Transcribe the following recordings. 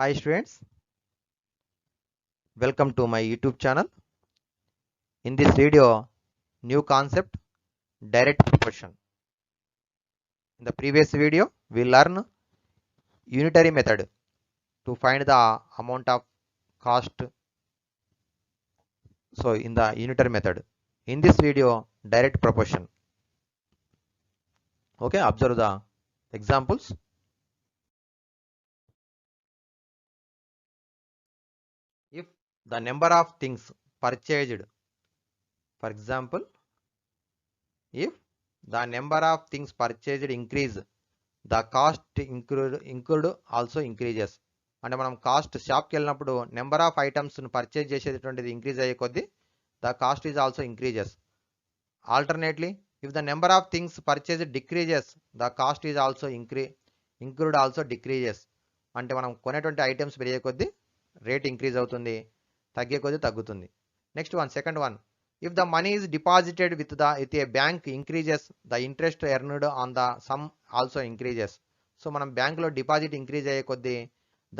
Hi students, welcome to my YouTube channel. In this video, new concept direct proportion. In the previous video, we learn unitary method to find the amount of cost. So in the unitary method, in this video, direct proportion. Okay, observe the examples. If the number of things purchased, for example, if the number of things purchased increase, the cost incurred also increases. అంటే మనం cost షాప్కి వెళ్ళినప్పుడు number of ఐటమ్స్ను purchase చేసేటువంటిది increase అయ్యే కొద్దీ the cost is also increases. Alternately if the number of things purchase decreases the cost is also include also decreases. అంటే మనం కొనేటువంటి items పెరిగే కొద్దీ రేట్ ఇంక్రీజ్ అవుతుంది, తగ్గే కొద్దీ తగ్గుతుంది. Next one, second one, if the money is deposited with a bank increases the interest earned on the sum also increases. So మనం బ్యాంకులో డిపాజిట్ ఇంక్రీజ్ అయ్యే కొద్దీ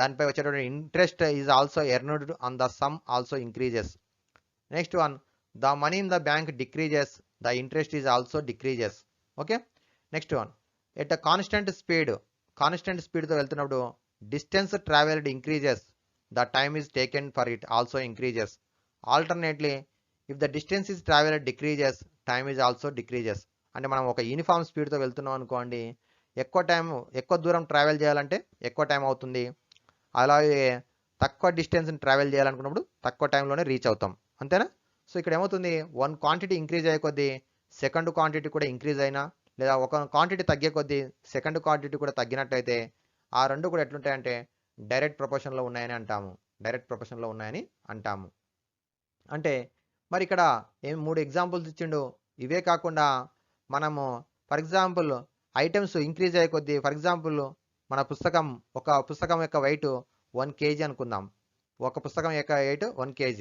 దానిపై వచ్చేటువంటి interest is also earned on the sum also increases. Next one, the money in the bank decreases the interest is also decreases. Okay, next one, at constant స్పీడ్తో వెళ్తున్నప్పుడు distance travelled increases the time is taken for it also increases. Alternately if the distance is travelled decreases time is also decreases. అంటే మనం ఒక uniform స్పీడ్తో వెళ్తున్నాం అనుకోండి, ఎక్కువ దూరం ట్రావెల్ చేయాలంటే ఎక్కువ టైం అవుతుంది, అలాగే తక్కువ డిస్టెన్స్ని ట్రావెల్ చేయాలనుకున్నప్పుడు తక్కువ టైంలోనే రీచ్ అవుతాం, అంతేనా? సో ఇక్కడ ఏమవుతుంది, వన్ క్వాంటిటీ ఇంక్రీజ్ అయ్యే కొద్దీ సెకండ్ క్వాంటిటీ కూడా ఇంక్రీజ్ అయినా, లేదా ఒక క్వాంటిటీ తగ్గే కొద్దీ సెకండ్ క్వాంటిటీ కూడా తగ్గినట్టయితే ఆ రెండు కూడా ఎట్లుంటాయంటే డైరెక్ట్ ప్రపోర్షన్లో ఉన్నాయని అంటాము. అంటే మరి ఇక్కడ మూడు ఎగ్జాంపుల్స్ ఇచ్చిండు. ఇవే కాకుండా మనము ఫర్ ఎగ్జాంపుల్ ఐటమ్స్ ఇంక్రీజ్ అయ్యే కొద్దీ, ఫర్ ఎగ్జాంపుల్ మన ఒక పుస్తకం యొక్క వెయిట్ 1 kg అనుకుందాం. ఒక పుస్తకం యొక్క వెయిట్ 1 kg.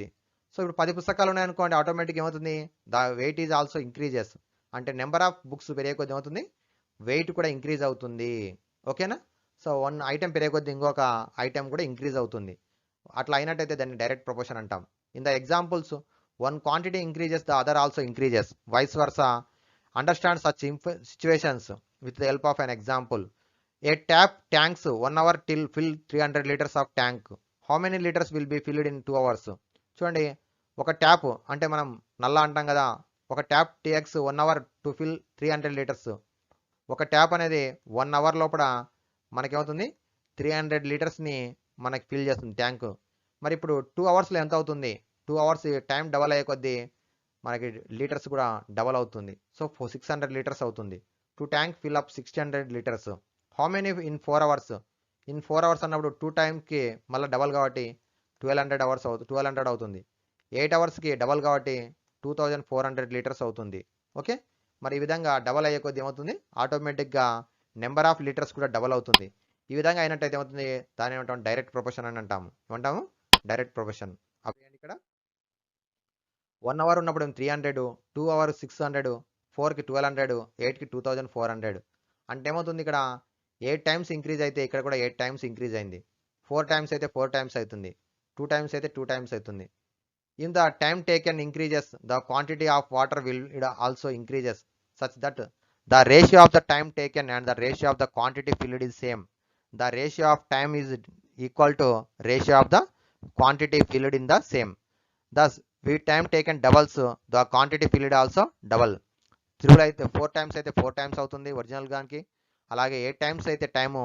సో ఇప్పుడు 10 పుస్తకాలు ఉన్నాయనుకోండి, ఆటోమేటిక్ ఏమవుతుంది, the weight is also increases. అంటే నెంబర్ ఆఫ్ బుక్స్ పెరిగే కొద్దీ ఏమవుతుంది, వెయిట్ కూడా ఇంక్రీజ్ అవుతుంది. ఓకేనా? సో వన్ ఐటమ్ పెరిగే కొద్దీ ఇంకొక ఐటమ్ కూడా ఇంక్రీజ్ అవుతుంది. అట్లా అయినట్టయితే దాన్ని డైరెక్ట్ ప్రపోర్షన్ అంటాం. In the examples, one quantity increases the other also increases, vice versa. Understand such situations with the help of an example. A tap tanks 1 hour till fill 300 liters of tank. How many liters will be filled in 2 hours? చూడండి, ఒక tap అంటే మనం నల్లా అంటాం కదా, ఒక tap takes 1 hour to fill 300 litres. ఒక tap అనేది 1 hour లోపల మనకేమవుతుంది, 300 లీటర్స్ని మనకి ఫిల్ చేస్తుంది ట్యాంక్. మరి ఇప్పుడు 2 hours ఎంత అవుతుంది, 2 hours టైం డబల్ అయ్యే కొద్దీ మనకి లీటర్స్ కూడా డబల్ అవుతుంది. సో 600 లీటర్స్ అవుతుంది. To tank fill up 600 litres. How many in 4 hours? In 4 hours అన్నప్పుడు 2 టైమ్కి మళ్ళీ డబల్ కాబట్టి 1200 అవుతుంది. 8 hours డబల్ కాబట్టి 2400 లీటర్స్ అవుతుంది. ఓకే, మరి ఈ విధంగా డబల్ అయ్యే కొద్ది ఏమవుతుంది, ఆటోమేటిక్గా నెంబర్ ఆఫ్ లీటర్స్ కూడా డబల్ అవుతుంది. ఈ విధంగా అయినట్టయితే ఏమవుతుంది, దాని ఏమంటాం, డైరెక్ట్ ప్రపోర్షన్ అని ఏమంటాము డైరెక్ట్ ప్రపోర్షన్. అప్పుడు ఇక్కడ 1 hour ఉన్నప్పుడు 300, 2 hours 600, 4కి 1200, 8కి 2400. అంటే ఏమవుతుంది, ఇక్కడ 8 times ఇంక్రీజ్ అయితే ఇక్కడ కూడా 8 times ఇంక్రీజ్ అయింది. 4 times అయితే 4 times అవుతుంది. 2 times అయితే 2 times అవుతుంది. In the time taken increases the quantity of water will also increases such that the ratio of the time taken and the ratio of the quantity filled is same. The ratio of time is equal to ratio of the quantity filled in the same. Thus we time taken doubles the quantity filled also double. 3 అయితే 4 times అయితే 4 times అవుతుంది original గానికి, అలాగే 8 times అయితే time,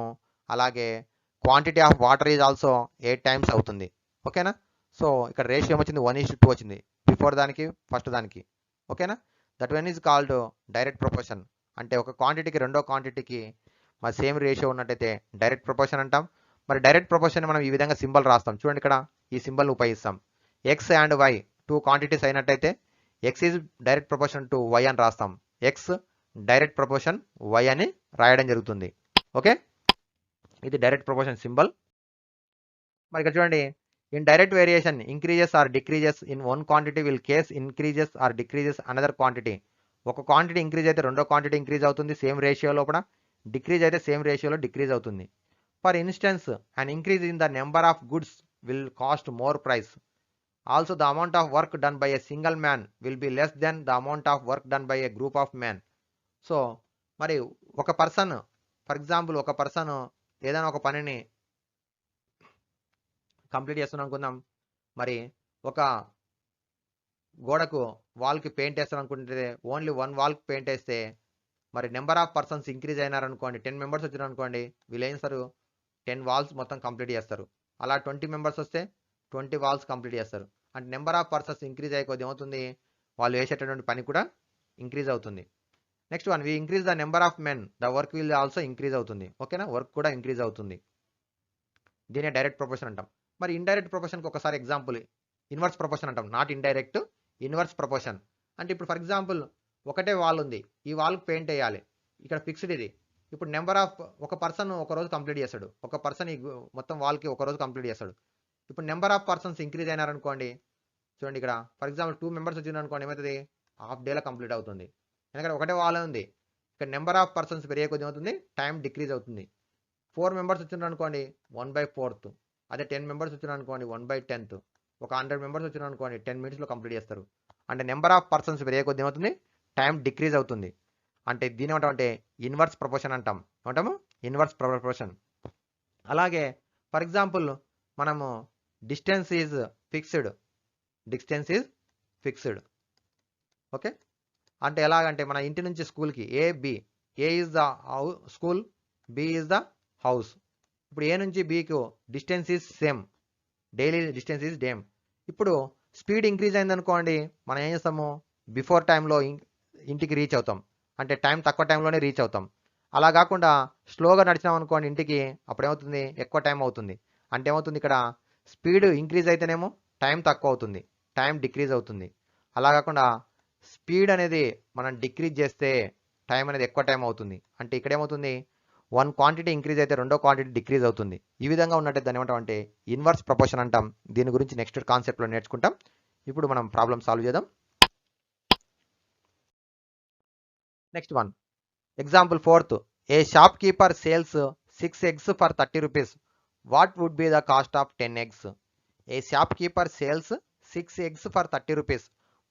అలాగే quantity of water is also 8 times అవుతుంది. ఓకేనా? So ఇక్కడ రేషియో ఏమొచ్చింది, 1:2 వచ్చింది, బిఫోర్ దానికి ఫస్ట్ దానికి. ఓకేనా? That one is called direct proportion. అంటే ఒక క్వాంటిటీకి రెండో క్వాంటిటీకి మరి సేమ్ రేషియో ఉన్నట్టయితే డైరెక్ట్ ప్రపోర్షన్ అంటాం. మరి డైరెక్ట్ ప్రపోర్షన్ మనం ఈ విధంగా సింబల్ రాస్తాం. చూడండి, ఇక్కడ ఈ సింబల్ ఉపయోగిస్తాం. ఎక్స్ అండ్ వై 2 quantities అయినట్టయితే X is direct proportion to Y అని రాస్తాం. ఎక్స్ డైరెక్ట్ ప్రపోర్షన్ వై అని రాయడం జరుగుతుంది. ఓకే, ఇది డైరెక్ట్ ప్రపోర్షన్ సింబల్. మరి ఇక్కడ చూడండి, in direct variation increases or decreases in one quantity will case increases or decreases another quantity. ఒక క్వాంటిటీ ఇంక్రీజ్ అయితే రెండో క్వాంటిటీ ఇంక్రీజ్ అవుతుంది సేమ్ రేషియో లోపల, డిక్రీజ్ అయితే సేమ్ రేషియోలో డిక్రీజ్ అవుతుంది. For instance an increase in the number of goods will cost more price. Also, the amount of work done by a single man will be less than the amount of work done by a group of men. So మరి ఒక person, for example ఒక person ఏదైనా ఒక పనిని complete చేస్తున్నాం అనుకుందాం. మరి ఒక గోడకు వాల్కి పెయింట్ వేస్తాను అనుకుంటే ఓన్లీ వన్ వాల్కి పెయింట్ వేస్తే మరి నెంబర్ ఆఫ్ పర్సన్స్ ఇంక్రీజ్ అయినారనుకోండి, 10 మెంబర్స్ వచ్చినారు అనుకోండి, వీళ్ళు ఏం చేస్తారు 10 వాల్స్ మొత్తం కంప్లీట్ చేస్తారు. అలా 20 మెంబర్స్ వస్తే 20 వాల్స్ కంప్లీట్ చేస్తారు. అంటే నెంబర్ ఆఫ్ పర్సన్స్ ఇంక్రీజ్ అయిపోతే ఏమవుతుంది, వాళ్ళు వేసేటటువంటి పని కూడా ఇంక్రీజ్ అవుతుంది. Next one, we increase the number of men, the work will also increase అవుతుంది. ఓకేనా, వర్క్ కూడా ఇంక్రీజ్ అవుతుంది. దీనే డైరెక్ట్ ప్రొపోర్షన్ అంటాం. మరి ఇండైరెక్ట్ ప్రొపోర్షన్కి ఒకసారి ఎగ్జాంపుల్ ఇన్వర్స్ ప్రొపోర్షన్ అంటాం. Not indirect, inverse proportion. అంటే ఇప్పుడు ఫర్ ఎగ్జాంపుల్ ఒకటే వాల్ ఉంది, ఈ వాల్కి పెయింట్ వేయాలి, ఇక్కడ ఫిక్స్డ్ ఇది. ఇప్పుడు నెంబర్ ఆఫ్ ఒక పర్సన్ ఒక రోజు కంప్లీట్ చేస్తాడు, ఒక పర్సన్ ఈ మొత్తం వాల్కి ఒక రోజు కంప్లీట్ చేస్తాడు. ఇప్పుడు నెంబర్ ఆఫ్ పర్సన్స్ ఇంక్రీజ్ అయినారనుకోండి, చూడండి ఇక్కడ ఫర్ ఎగ్జాంపుల్ 2 మెంబర్స్ వచ్చింది అనుకోండి, ఏమవుతుంది హాఫ్ డేలో కంప్లీట్ అవుతుంది. ఎందుకంటే ఒకటే వాల్ ఉంది. ఇక్కడ నెంబర్ ఆఫ్ పర్సన్స్ పెరిగే కొద్ది అవుతుంది, టైం డిక్రీజ్ అవుతుంది. 4 మెంబర్స్ వచ్చినారు అనుకోండి 1/4. అదే 10 మెంబర్స్ వచ్చినారు అనుకోండి 1/10. ఒక 100 మెంబర్స్ వచ్చినారు అనుకోండి 10 మినిట్స్లో కంప్లీట్ చేస్తారు. అంటే నెంబర్ ఆఫ్ పర్సన్స్ పెరిగే కొద్ది ఏమవుతుంది, టైం డిక్రీజ్ అవుతుంది. అంటే దీని ఏమంటామంటే ఇన్వర్స్ ప్రపోర్షన్ అంటాం. ఏమంటాము, ఇన్వర్స్ ప్రపోర్షన్. అలాగే ఫర్ ఎగ్జాంపుల్ మనము distance is fixed, distance is fixed. Okay, అంటే ఎలాగంటే మన ఇంటి నుంచి స్కూల్కి A is the school, B is the house. ఇప్పుడు ఏ నుంచి బికు distance is same, daily distance is same. ఇప్పుడు స్పీడ్ ఇంక్రీజ్ అయింది అనుకోండి, మనం ఏం చేస్తాము బిఫోర్ టైంలో ఇంటికి రీచ్ అవుతాం, అంటే టైం తక్కువ టైంలోనే రీచ్ అవుతాం. అలా కాకుండా స్లోగా నడిచినాం అనుకోండి ఇంటికి, అప్పుడు ఏమవుతుంది ఎక్కువ టైం అవుతుంది. అంటే ఏమవుతుంది ఇక్కడ స్పీడ్ ఇంక్రీజ్ అయితేనేమో టైం తక్కువ అవుతుంది, టైం డిక్రీజ్ అవుతుంది. అలా కాకుండా స్పీడ్ అనేది మనం డిక్రీజ్ చేస్తే టైం అనేది ఎక్కువ టైం అవుతుంది. అంటే ఇక్కడ ఏమవుతుంది, వన్ క్వాంటిటీ ఇంక్రీజ్ అయితే రెండో క్వాంటిటీ డిక్రీజ్ అవుతుంది. ఈ విధంగా ఉన్నట్టే దాన్ని ఏమంటాం అంటే ఇన్వర్స్ ప్రపోర్షన్ అంటాం. దీని గురించి నెక్స్ట్ కాన్సెప్ట్లో నేర్చుకుంటాం. ఇప్పుడు మనం ప్రాబ్లమ్ సాల్వ్ చేద్దాం. Next one, example 4th, A shop keeper sales 6 eggs for 30 rupees. What would be the cost of 10 eggs? A shopkeeper sells 6 eggs for 30 rupees.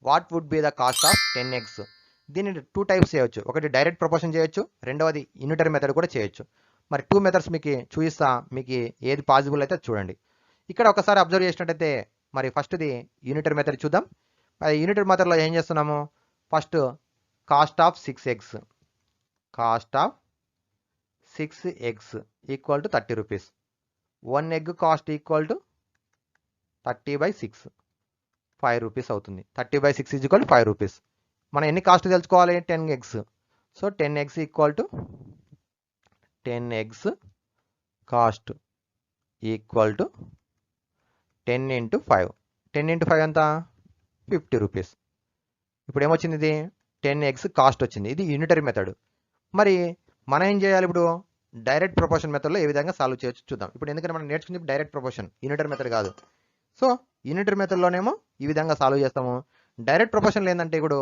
What would be the cost of 10 eggs? దీన్ని 2 types చేయొచ్చు. ఒకటి direct proportion చేయొచ్చు, రెండవది unitary method కూడా చేయొచ్చు. మరి 2 methods మీకు చూపిస్తా, మీకు ఏది పాసిబుల్ అయితే చూడండి. ఇక్కడ ఒకసారి అబ్జర్వ్ చేసినట్టయితే మరి ఫస్ట్ది యూనిటరీ మెథడ్ చూద్దాం. యూనిటరీ మెథడ్లో ఏం చేస్తున్నాము, first cost of 6 eggs, cost of 6 eggs equal to 30 rupees. 1 egg cost equal to 30/6, 5 rupees అవుతుంది. 30/6 ఈజ్ ఈక్వల్ టు 5 రూపీస్. మనం ఎన్ని కాస్ట్ తెలుసుకోవాలి, 10 eggs. So 10 eggs equal to 10 eggs cost equal to 10 × 5. 10 × 5 ఎంత, 50 rupees. ఇప్పుడు ఏమొచ్చింది, ఇది 10 eggs కాస్ట్ వచ్చింది. ఇది యూనిటరీ మెథడ్. మరి మనం ఏం చేయాలి, ఇప్పుడు డైరెక్ట్ ప్రపోర్షన్ మెథడ్లో ఏ విధంగా సాల్వ్ చేయొచ్చు చూద్దాం. ఇప్పుడు ఎందుకంటే మనం నేర్చుకుంది డైరెక్ట్ ప్రపోర్షన్, యూనిటరీ మెథడ్ కాదు. సో యూనిటరీ మెథడ్లోనేమో ఈ విధంగా సాల్వ్ చేస్తాము. డైరెక్ట్ ప్రపోర్షన్లో ఏంటంటే ఇప్పుడు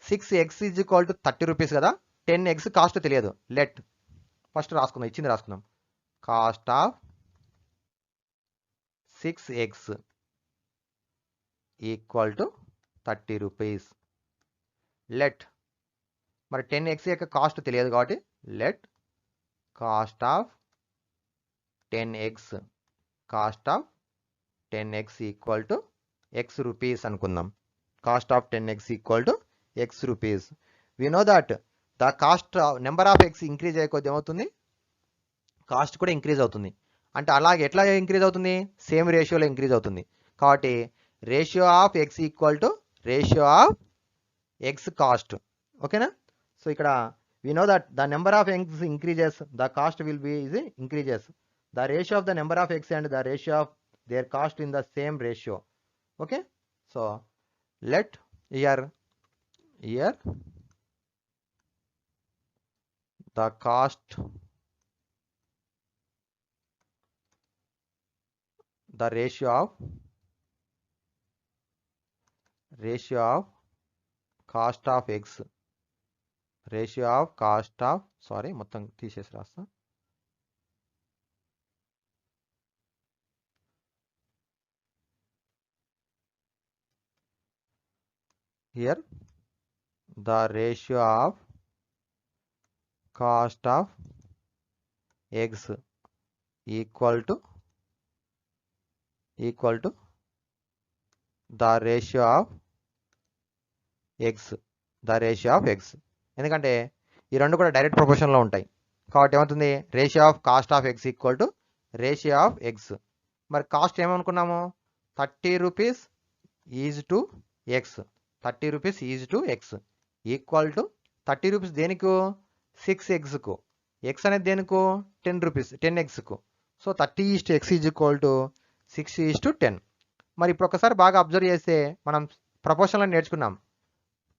6 eggs is equal to 30 rupees కదా, 10 eggs కాస్ట్ తెలియదు. లెట్ ఫస్ట్ రాసుకుందాం, ఇచ్చింది రాసుకుందాం. Cost of 6 eggs equal to 30 rupees. Let మరి 10 eggs యొక్క కాస్ట్ తెలియదు కాబట్టి let cost of 10 eggs, cost of 10 eggs equal to x rupees అనుకుందాం. Cost of 10 eggs equal to x rupees. We know that the cost number of eggs increase అయ్యే కొద్ది ఏమవుతుంది, cost కూడా increase అవుతుంది. అంటే అలాగే ఎట్లా ఇంక్రీజ్ అవుతుంది, సేమ్ రేషియోలో ఇంక్రీజ్ అవుతుంది. కాబట్టి ratio of X equal to ratio of eggs cost. ఓకేనా. సో ఇక్కడ we know that the number of eggs increases, the cost will be is increases. The ratio of the number of eggs and the ratio of their cost in the same ratio. Okay. So let here the cost, the ratio of cost of eggs, ratio of cost of, sorry మొత్తం తీసేసి రాస్తా, here the ratio of cost of eggs equal to the ratio of eggs ఎందుకంటే ఈ రెండు కూడా direct ప్రపోర్షన్లో ఉంటాయి కాబట్టి ఏమవుతుంది ratio of cost of eggs equal to ratio of eggs. మరి కాస్ట్ ఏమనుకున్నాము 30 rupees is to X 30 rupees is to X equal to 30 rupees దేనికి 6 ఎగ్స్కు ఎక్స్ అనేది దేనికి 10 రూపీస్ 10 ఎగ్స్కు. So 30 is to X is equal to 6 is to 10. మరి ఇప్పుడు ఒకసారి బాగా అబ్జర్వ్ చేస్తే మనం ప్రపోర్షన్లో నేర్చుకున్నాం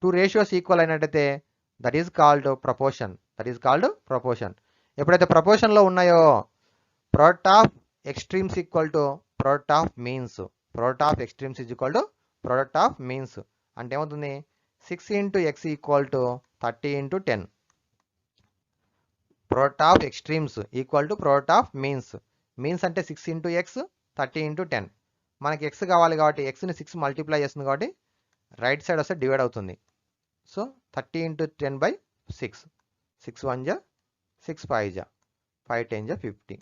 2 రేషియోస్ ఈక్వల్ అయినట్టయితే దట్ ఈజ్ కాల్డ్ ప్రపోర్షన్. ఎప్పుడైతే ప్రపోర్షన్లో ఉన్నాయో product of extremes equal to product of means. Product of extremes is equal to product of means అంటే ఏమవుతుంది 6 into X equal to 30 into 10. Product of extremes equal to product of means. Means అంటే 6 into X 30 into 10. మనకి X కావాలి కాబట్టి ఎక్స్ని 6 multiply చేస్తుంది కాబట్టి right side వస్తే divide అవుతుంది. సో 30 ఇంటూ 10 బై 6 6 1 జా 6 5 జా 5 10 జా 50.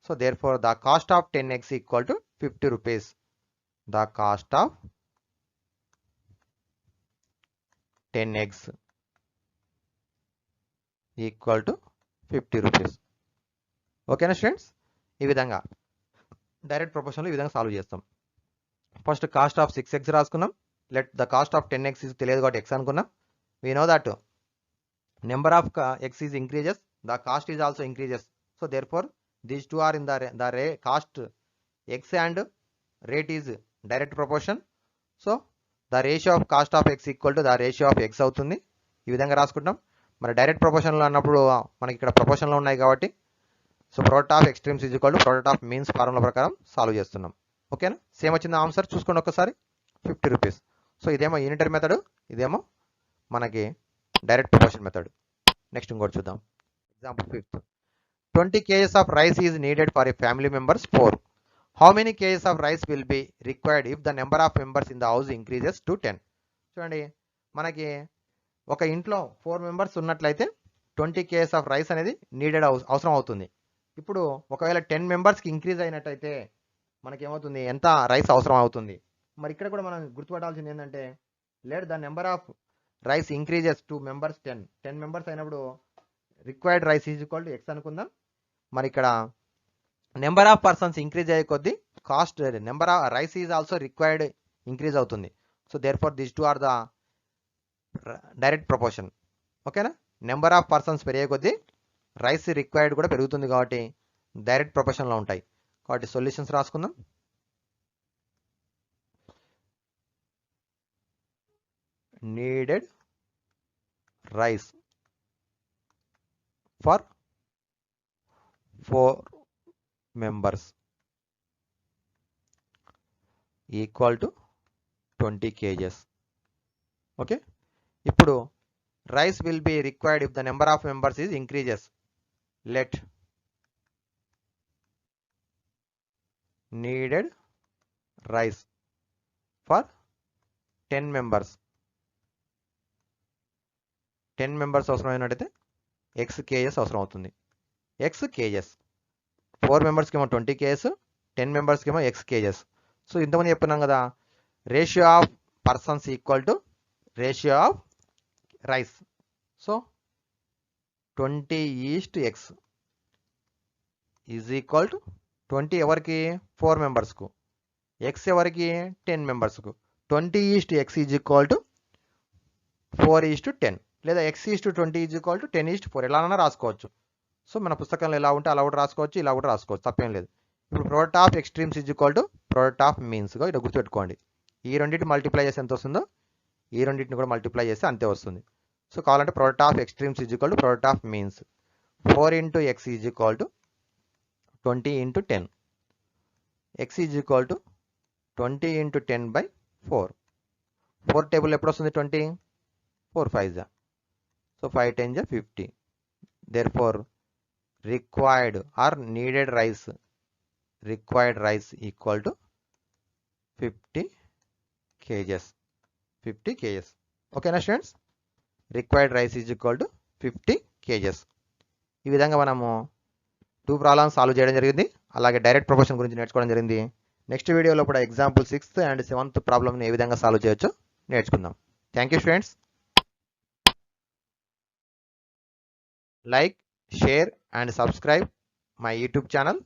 So therefore the cost of 10 eggs equal to 50 rupees. The cost of 10 eggs equal to 50 rupees. ఓకేనా స్టూడెంట్స్, ఈ విధంగా డైరెక్ట్ ప్రపోర్షన్లో ఈ విధంగా సాల్వ్ చేస్తాం. ఫస్ట్ కాస్ట్ ఆఫ్ 6 eggs రాసుకున్నాం. Let the cost of 10 eggs తెలియదు కాబట్టి ఎక్స్ అనుకున్నాం. We know that number of eggs is increases the cost is also increases. So therefore these two are in the cost eggs and rate is direct proportion. So the ratio of cost of eggs equal to the ratio of eggs అవుతుంది. ఈ విధంగా రాసుకుంటాం. మరి direct ప్రపోర్షన్లో అన్నప్పుడు మనకి ఇక్కడ ప్రపోర్షన్లో ఉన్నాయి కాబట్టి so product of extremes is equal to product of means formula ప్రకారం సాల్వ్ చేస్తున్నాం. ఓకేనా, సేమ్ వచ్చింది ఆన్సర్ చూసుకోండి ఒకసారి 50 రూపీస్. సో ఇదేమో యూనిటరీ మెథడ్, ఇదేమో మనకి డైరెక్ట్ ప్రపోర్షన్ మెథడ్. నెక్స్ట్ ఇంకోటి చూద్దాం. Example 5th 20 kgs of rice is needed for a family members 4. How many kgs of rice will be required if the number of members in the house increases to 10. చూడండి, మనకి ఒక ఇంట్లో 4 members ఉన్నట్లయితే 20 kgs of rice అనేది needed అవసరం అవుతుంది. ఇప్పుడు ఒకవేళ 10 మెంబర్స్కి ఇంక్రీజ్ అయినట్టయితే మనకేమవుతుంది, ఎంత రైస్ అవసరం అవుతుంది. మరి ఇక్కడ కూడా మనం గుర్తుపట్టాల్సింది ఏంటంటే let the number of rice increases to members 10 members అయినప్పుడు required rice is equal to X అనుకుందాం. మరి ఇక్కడ నెంబర్ ఆఫ్ పర్సన్స్ ఇంక్రీజ్ అయ్యే కొద్దీ cost number of rice is also required increase అవుతుంది. So therefore this two are the direct proportion. ఓకేనా, number of persons పెరిగే కొద్దీ రైస్ రిక్వైర్డ్ కూడా పెరుగుతుంది కాబట్టి డైరెక్ట్ ప్రపోర్షన్లో ఉంటాయి. కాబట్టి సొల్యూషన్స్ రాసుకుందాం. Needed rice for 4 members equal to 20 kgs. Okay, ఇప్పుడు rice will be required if the number of members is increases. Let needed rice for 10 members. 10 members అవసరం అయినట్టయితే ఎక్స్ కేజెస్ అవసరం అవుతుంది. ఎక్స్ కేజెస్ 4 మెంబర్స్కి ఏమో 20 kgs, 10 మెంబర్స్కి ఏమో ఎక్స్ కేజెస్. సో ఇంతమంది చెప్పున్నాం కదా, ratio of persons equal to ratio of rice. So 20:x is equal to 20 ఎవరికి 4 మెంబర్స్కు, ఎక్స్ ఎవరికి 10 మెంబర్స్కు. 20:x ఈజ్ ఈక్వల్ టు 4:10 లేదా x:20 ఈజ్ ఈక్వల్ టు 10:4 ఎలానైనా రాసుకోవచ్చు. సో మన పుస్తకంలో ఎలా ఉంటే అలా కూడా రాసుకోవచ్చు, ఇలా కూడా రాసుకోవచ్చు, తప్పేం లేదు. ఇప్పుడు product of extremes is equal to product of మీన్స్గా ఇక్కడ గుర్తుపెట్టుకోండి. ఈ రెండింటిని మల్టిప్లై చేస్తే ఎంత వస్తుందో ఈ రెండింటిని కూడా మల్టిప్లై చేస్తే అంతే వస్తుంది. సో కావాలంటే product of extremes is equal to product of means. 4 into x is equal to 20 into 10. x is equal to 20 into 10 by 4. 4 table ఎప్పుడు వస్తుంది 20, 4 5 జా. సో 5 10 జా 50. Therefore required or needed rice equal to 50 kgs. ఓకేనా students? Required rice is equal to 50 kgs. ఈ విధంగా మనము 2 problems solve చేయడం జరిగింది. అలాగే డైరెక్ట్ ప్రపోర్షన్ గురించి నేర్చుకోవడం జరిగింది. నెక్స్ట్ వీడియోలో కూడా ఎగ్జాంపుల్ 6th అండ్ 7th ప్రాబ్లమ్ని ఏ విధంగా సాల్వ్ చేయొచ్చో నేర్చుకుందాం. Thank you students. Like, share and subscribe my YouTube channel.